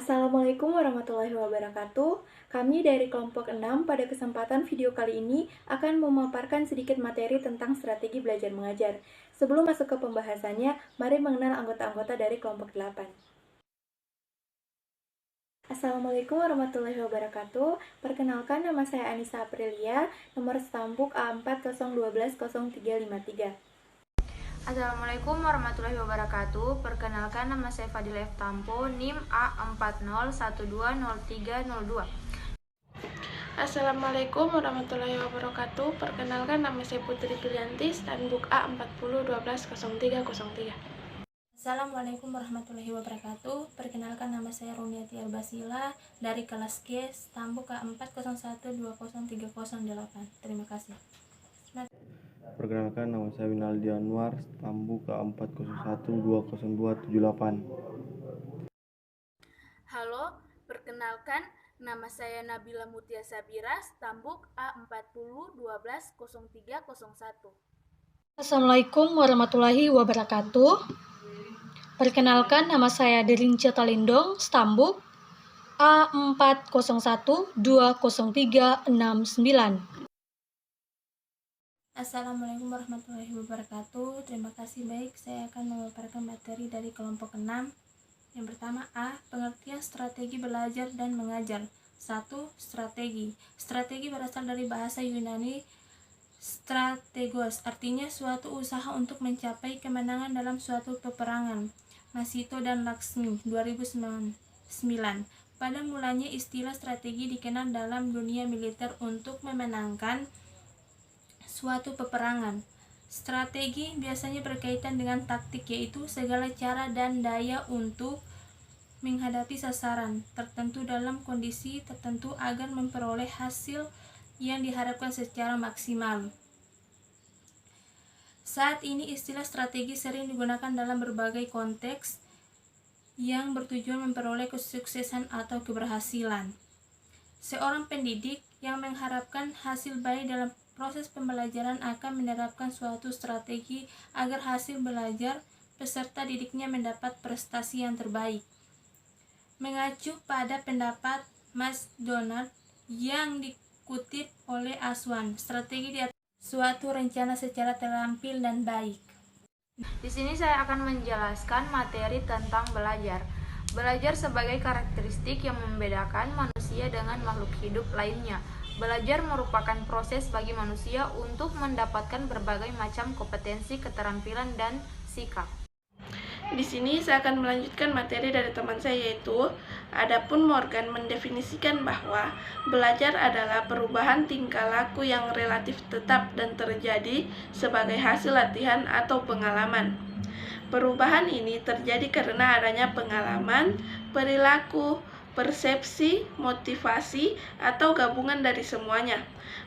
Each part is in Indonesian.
Assalamualaikum warahmatullahi wabarakatuh. Kami dari kelompok 6 pada kesempatan video kali ini akan memaparkan sedikit materi tentang strategi belajar mengajar. Sebelum masuk ke pembahasannya, mari mengenal anggota-anggota dari kelompok 8. Assalamualaikum warahmatullahi wabarakatuh. Perkenalkan, nama saya Anissa Aprilia, nomor stambuk A41200353. Assalamualaikum warahmatullahi wabarakatuh. Perkenalkan, nama saya Fadila F. Tampo, NIM A40120302. Assalamualaikum warahmatullahi wabarakatuh. Perkenalkan, nama saya Putri Pilianti, Standbook A40120303. Assalamualaikum warahmatullahi wabarakatuh. Perkenalkan, nama saya Runiati Albasila dari kelas G, Standbook A40120308. Terima kasih. Perkenalkan, nama saya Winaldi Anwar, Stambuk A40120278. Halo, perkenalkan, nama saya Nabila Mutia Sabira, Stambuk A40120301. Assalamualaikum warahmatullahi wabarakatuh. Perkenalkan, nama saya Derince Talindong, Stambuk A40120369. Assalamualaikum warahmatullahi wabarakatuh. Terima kasih. Baik, saya akan memaparkan materi dari kelompok 6. Yang pertama, A. Pengertian strategi belajar dan mengajar. 1. Strategi. Strategi berasal dari bahasa Yunani strategos, artinya suatu usaha untuk mencapai kemenangan dalam suatu peperangan. Masito dan Laksmi, 2009. Pada mulanya istilah strategi dikenal dalam dunia militer untuk memenangkan suatu peperangan. Strategi biasanya berkaitan dengan taktik, yaitu segala cara dan daya untuk menghadapi sasaran tertentu dalam kondisi tertentu agar memperoleh hasil yang diharapkan secara maksimal. Saat ini istilah strategi sering digunakan dalam berbagai konteks yang bertujuan memperoleh kesuksesan atau keberhasilan. Seorang pendidik yang mengharapkan hasil baik dalam proses pembelajaran akan menerapkan suatu strategi agar hasil belajar peserta didiknya mendapat prestasi yang terbaik. Mengacu pada pendapat Mas Donald yang dikutip oleh Aswan, strategi di atas suatu rencana secara terampil dan baik. Di sini saya akan menjelaskan materi tentang belajar. Belajar sebagai karakteristik yang membedakan manusia dengan makhluk hidup lainnya. Belajar merupakan proses bagi manusia untuk mendapatkan berbagai macam kompetensi, keterampilan, dan sikap. Di sini saya akan melanjutkan materi dari teman saya, yaitu adapun Morgan mendefinisikan bahwa belajar adalah perubahan tingkah laku yang relatif tetap dan terjadi sebagai hasil latihan atau pengalaman. Perubahan ini terjadi karena adanya pengalaman, perilaku, persepsi, motivasi, atau gabungan dari semuanya.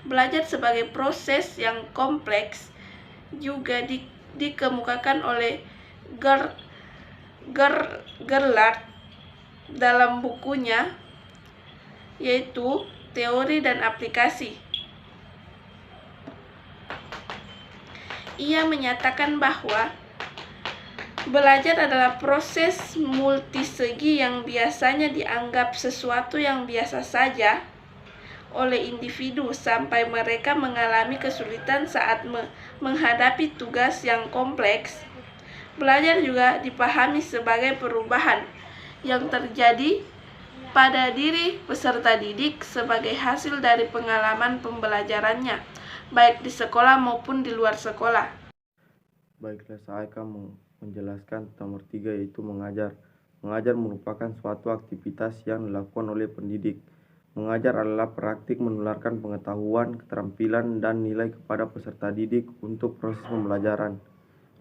Belajar sebagai proses yang kompleks juga dikemukakan oleh Gerlach dalam bukunya, yaitu Teori dan Aplikasi. Ia menyatakan bahwa belajar adalah proses multisegi yang biasanya dianggap sesuatu yang biasa saja oleh individu sampai mereka mengalami kesulitan saat menghadapi tugas yang kompleks. Belajar juga dipahami sebagai perubahan yang terjadi pada diri peserta didik sebagai hasil dari pengalaman pembelajarannya, baik di sekolah maupun di luar sekolah. Baiklah, saya akan menjelaskan nomor 3, yaitu mengajar. Mengajar merupakan suatu aktivitas yang dilakukan oleh pendidik. Mengajar adalah praktik menularkan pengetahuan, keterampilan, dan nilai kepada peserta didik untuk proses pembelajaran.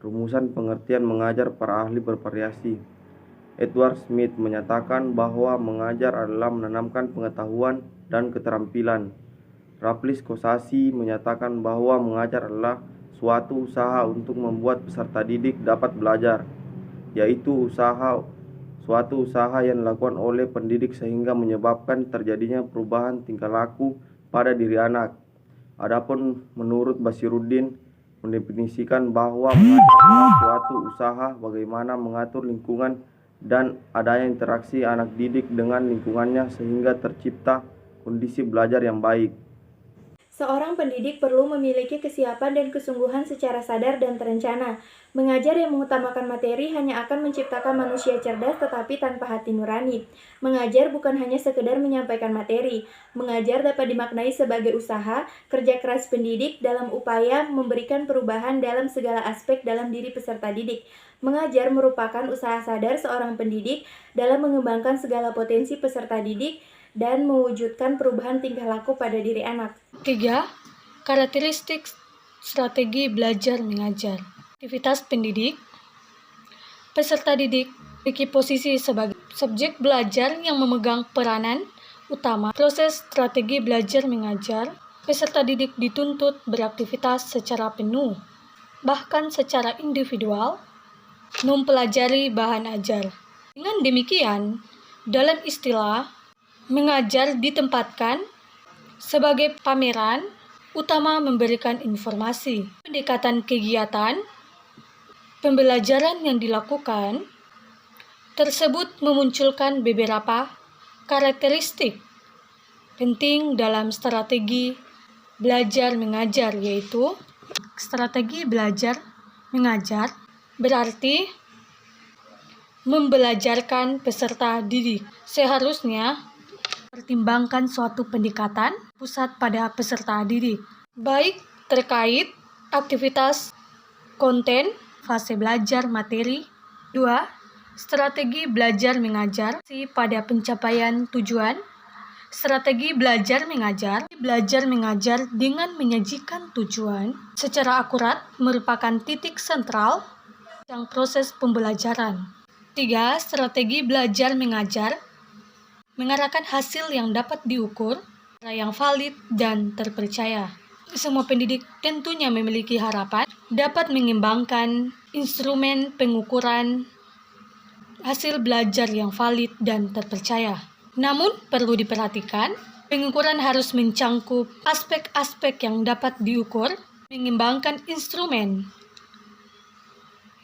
Rumusan pengertian mengajar para ahli bervariasi. Edward Smith menyatakan bahwa mengajar adalah menanamkan pengetahuan dan keterampilan. Raplis Kosasi menyatakan bahwa mengajar adalah suatu usaha untuk membuat peserta didik dapat belajar, yaitu suatu usaha yang dilakukan oleh pendidik sehingga menyebabkan terjadinya perubahan tingkah laku pada diri anak. Adapun menurut Basiruddin mendefinisikan bahwa mengajar adalah suatu usaha bagaimana mengatur lingkungan dan adanya interaksi anak didik dengan lingkungannya sehingga tercipta kondisi belajar yang baik. Seorang pendidik perlu memiliki kesiapan dan kesungguhan secara sadar dan terencana. Mengajar yang mengutamakan materi hanya akan menciptakan manusia cerdas tetapi tanpa hati nurani. Mengajar bukan hanya sekedar menyampaikan materi. Mengajar dapat dimaknai sebagai usaha, kerja keras pendidik dalam upaya memberikan perubahan dalam segala aspek dalam diri peserta didik. Mengajar merupakan usaha sadar seorang pendidik dalam mengembangkan segala potensi peserta didik dan mewujudkan perubahan tingkah laku pada diri anak. 3. Karakteristik strategi belajar mengajar. Aktivitas pendidik. Peserta didik memiliki posisi sebagai subjek belajar yang memegang peranan utama proses strategi belajar mengajar. Peserta didik dituntut beraktivitas secara penuh, bahkan secara individual, mempelajari bahan ajar. Dengan demikian, dalam istilah, mengajar ditempatkan sebagai pameran utama memberikan informasi. Pendekatan kegiatan pembelajaran yang dilakukan tersebut memunculkan beberapa karakteristik penting dalam strategi belajar mengajar, yaitu strategi belajar mengajar berarti membelajarkan peserta didik. Seharusnya pertimbangkan suatu pendekatan pusat pada peserta didik, baik terkait aktivitas, konten, fase belajar materi. 2. Strategi belajar mengajar pada pencapaian tujuan. Strategi belajar mengajar dengan menyajikan tujuan secara akurat merupakan titik sentral yang proses pembelajaran. 3. Strategi belajar mengajar mengarahkan hasil yang dapat diukur, yang valid dan terpercaya. Semua pendidik tentunya memiliki harapan dapat mengembangkan instrumen pengukuran hasil belajar yang valid dan terpercaya. Namun, perlu diperhatikan, pengukuran harus mencangkup aspek-aspek yang dapat diukur, mengembangkan instrumen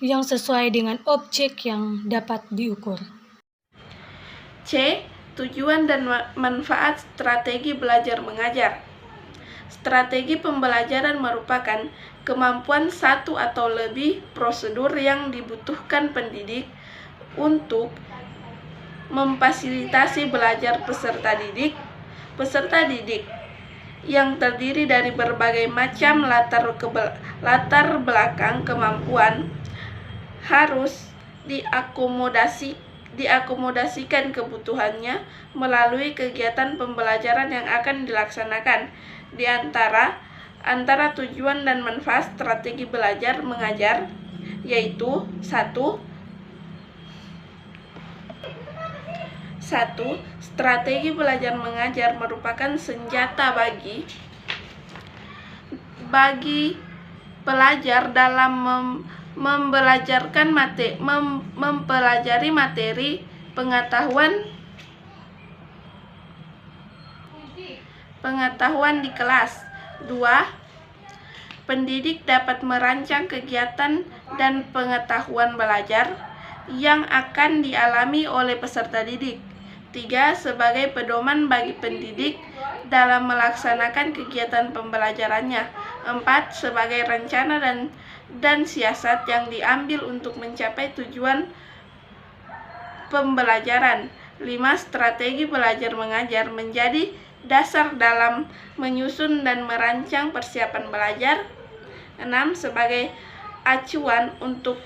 yang sesuai dengan objek yang dapat diukur. C. Tujuan dan manfaat strategi belajar mengajar. Strategi pembelajaran merupakan kemampuan satu atau lebih prosedur yang dibutuhkan pendidik untuk memfasilitasi belajar peserta didik yang terdiri dari berbagai macam latar belakang kemampuan harus diakomodasikan kebutuhannya melalui kegiatan pembelajaran yang akan dilaksanakan. Di antara tujuan dan manfaat strategi belajar mengajar yaitu 1. Strategi belajar mengajar merupakan senjata bagi pelajar dalam mempelajari materi pengetahuan di kelas. 2. Pendidik dapat merancang kegiatan dan pengetahuan belajar yang akan dialami oleh peserta didik. 3. Sebagai pedoman bagi pendidik dalam melaksanakan kegiatan pembelajarannya. 4. Sebagai rencana dan siasat yang diambil untuk mencapai tujuan pembelajaran. 5. Strategi belajar mengajar menjadi dasar dalam menyusun dan merancang persiapan belajar. 6. Sebagai acuan untuk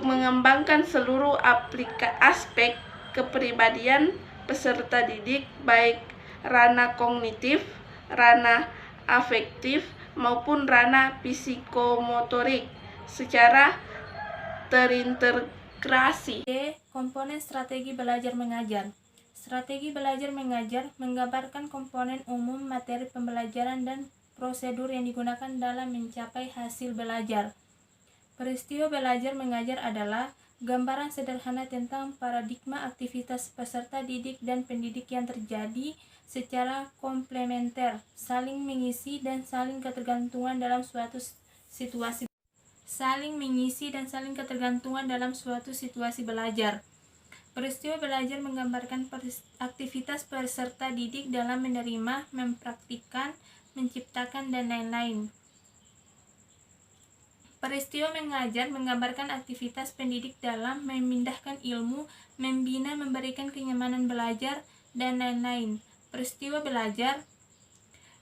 mengembangkan seluruh aspek kepribadian peserta didik, baik ranah kognitif, ranah afektif, maupun ranah psikomotorik secara terintegrasi. D. Komponen strategi belajar mengajar. Strategi belajar mengajar menggambarkan komponen umum materi pembelajaran dan prosedur yang digunakan dalam mencapai hasil belajar. Peristiwa belajar mengajar adalah gambaran sederhana tentang paradigma aktivitas peserta didik dan pendidik yang terjadi secara komplementer, saling mengisi dan saling ketergantungan dalam suatu situasi. saling mengisi dan saling ketergantungan dalam suatu situasi belajar. Peristiwa belajar menggambarkan aktivitas peserta didik dalam menerima, mempraktikkan, menciptakan, dan lain-lain. Peristiwa mengajar menggambarkan aktivitas pendidik dalam memindahkan ilmu, membina, memberikan kenyamanan belajar, dan lain-lain. Peristiwa belajar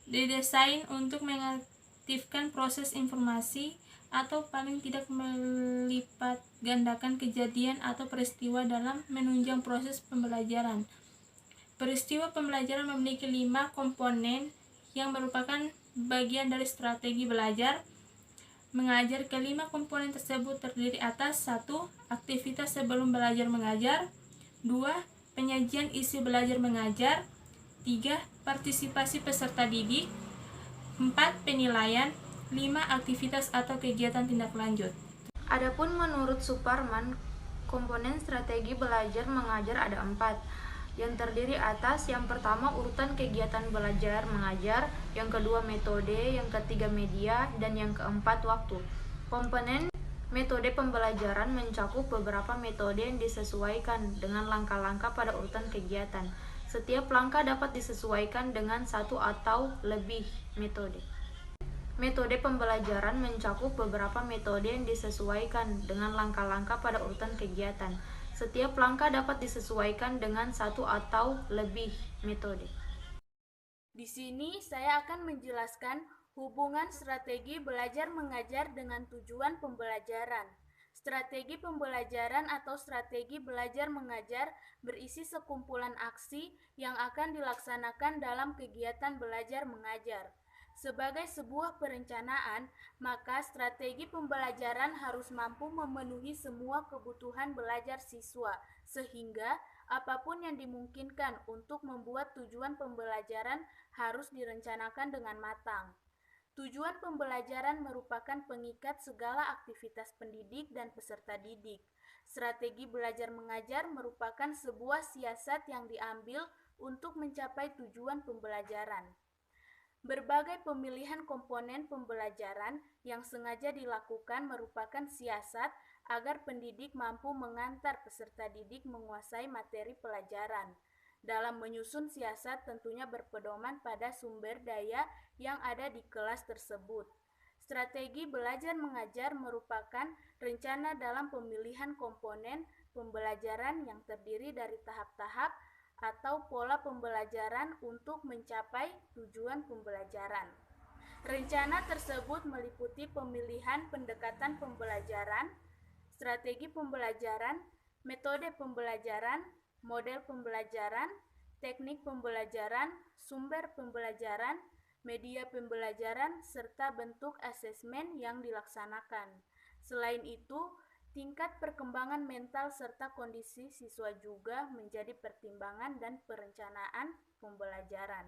didesain untuk mengaktifkan proses informasi atau paling tidak melipat gandakan kejadian atau peristiwa dalam menunjang proses pembelajaran. Peristiwa pembelajaran memiliki 5 komponen yang merupakan bagian dari strategi belajar mengajar. Kelima komponen tersebut terdiri atas 1. Aktivitas sebelum belajar mengajar, 2. Penyajian isi belajar mengajar, 3. Partisipasi peserta didik, 4. Penilaian, 5. Aktivitas atau kegiatan tindak lanjut. Adapun menurut Suparman, komponen strategi belajar mengajar ada 4, yang terdiri atas yang pertama urutan kegiatan belajar mengajar, yang kedua metode, yang ketiga media, dan yang keempat waktu. Komponen metode pembelajaran mencakup beberapa metode yang disesuaikan dengan langkah-langkah pada urutan kegiatan. Setiap langkah dapat disesuaikan dengan satu atau lebih metode. Metode pembelajaran mencakup beberapa metode yang disesuaikan dengan langkah-langkah pada urutan kegiatan. Setiap langkah dapat disesuaikan dengan satu atau lebih metode. Di sini saya akan menjelaskan hubungan strategi belajar mengajar dengan tujuan pembelajaran. Strategi pembelajaran atau strategi belajar mengajar berisi sekumpulan aksi yang akan dilaksanakan dalam kegiatan belajar mengajar. Sebagai sebuah perencanaan, maka strategi pembelajaran harus mampu memenuhi semua kebutuhan belajar siswa, sehingga apapun yang dimungkinkan untuk membuat tujuan pembelajaran harus direncanakan dengan matang. Tujuan pembelajaran merupakan pengikat segala aktivitas pendidik dan peserta didik. Strategi belajar mengajar merupakan sebuah siasat yang diambil untuk mencapai tujuan pembelajaran. Berbagai pemilihan komponen pembelajaran yang sengaja dilakukan merupakan siasat agar pendidik mampu mengantar peserta didik menguasai materi pelajaran. Dalam menyusun siasat tentunya berpedoman pada sumber daya yang ada di kelas tersebut. Strategi belajar mengajar merupakan rencana dalam pemilihan komponen pembelajaran yang terdiri dari tahap-tahap atau pola pembelajaran untuk mencapai tujuan pembelajaran. Rencana tersebut meliputi pemilihan pendekatan pembelajaran, strategi pembelajaran, metode pembelajaran, model pembelajaran, teknik pembelajaran, sumber pembelajaran, media pembelajaran, serta bentuk asesmen yang dilaksanakan. Selain itu, tingkat perkembangan mental serta kondisi siswa juga menjadi pertimbangan dan perencanaan pembelajaran.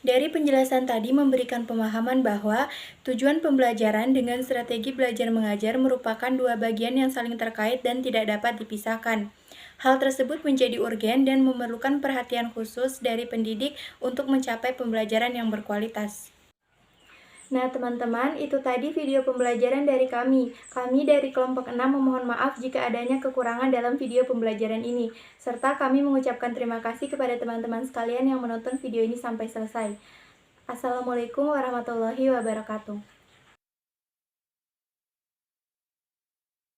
Dari penjelasan tadi memberikan pemahaman bahwa tujuan pembelajaran dengan strategi belajar mengajar merupakan dua bagian yang saling terkait dan tidak dapat dipisahkan. Hal tersebut menjadi urgen dan memerlukan perhatian khusus dari pendidik untuk mencapai pembelajaran yang berkualitas. Nah teman-teman, itu tadi video pembelajaran dari kami. Kami dari kelompok 6 memohon maaf jika adanya kekurangan dalam video pembelajaran ini. Serta kami mengucapkan terima kasih kepada teman-teman sekalian yang menonton video ini sampai selesai. Assalamualaikum warahmatullahi wabarakatuh.